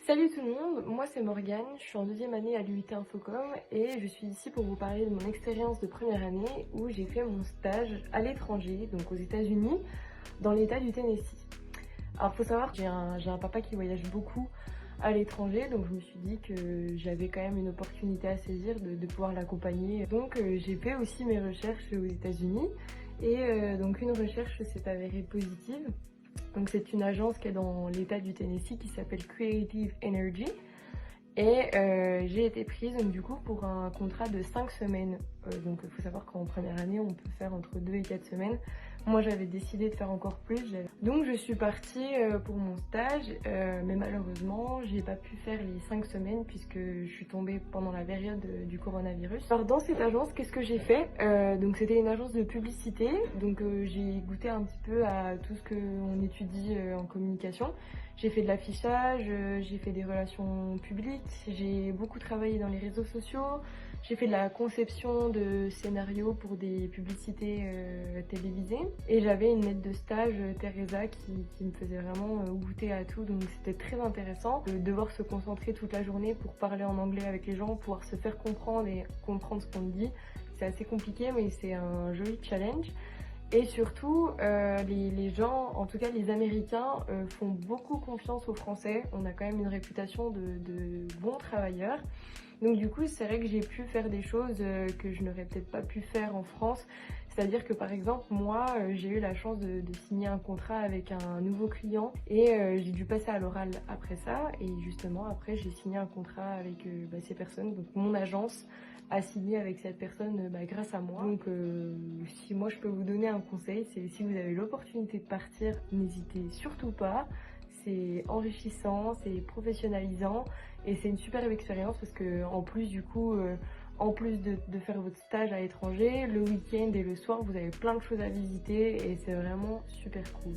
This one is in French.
Salut tout le monde, moi c'est Morgane, je suis en deuxième année à l'UIT Infocom et je suis ici pour vous parler de mon expérience de première année où j'ai fait mon stage à l'étranger, donc aux États-Unis, dans l'état du Tennessee. Alors faut savoir que j'ai un papa qui voyage beaucoup à l'étranger, donc je me suis dit que j'avais quand même une opportunité à saisir de pouvoir l'accompagner. Donc j'ai fait aussi mes recherches aux États-Unis et donc une recherche s'est avérée positive. Donc c'est une agence qui est dans l'état du Tennessee qui s'appelle Creative Energy. Et j'ai été prise donc, du coup pour un contrat de 5 semaines. Donc il faut savoir qu'en première année on peut faire entre 2 et 4 semaines. Moi j'avais décidé de faire encore plus. Donc je suis partie pour mon stage, mais malheureusement j'ai pas pu faire les 5 semaines puisque je suis tombée pendant la période du coronavirus. Alors dans cette agence, qu'est-ce que j'ai fait? Donc c'était une agence de publicité, donc j'ai goûté un petit peu à tout ce qu'on étudie en communication. J'ai fait de l'affichage, j'ai fait des relations publiques, j'ai beaucoup travaillé dans les réseaux sociaux, j'ai fait de la conception de scénarios pour des publicités télévisées. Et j'avais une maître de stage, Teresa, qui me faisait vraiment goûter à tout, donc c'était très intéressant de devoir se concentrer toute la journée pour parler en anglais avec les gens, pouvoir se faire comprendre et comprendre ce qu'on dit. C'est assez compliqué, mais c'est un joli challenge. Et surtout, les gens, en tout cas les Américains, font beaucoup confiance aux Français. On a quand même une réputation de bons travailleurs. Donc du coup, c'est vrai que j'ai pu faire des choses que je n'aurais peut-être pas pu faire en France. C'est-à-dire que par exemple, moi, j'ai eu la chance de signer un contrat avec un nouveau client et j'ai dû passer à l'oral après ça. Et justement, après, j'ai signé un contrat avec ces personnes. Donc mon agence a signé avec cette personne grâce à moi. Donc si moi je peux vous donner un conseil, c'est si vous avez l'opportunité de partir, n'hésitez surtout pas. C'est enrichissant, c'est professionnalisant et c'est une superbe expérience parce que en plus du coup, en plus de faire votre stage à l'étranger, le week-end et le soir, vous avez plein de choses à visiter et c'est vraiment super cool.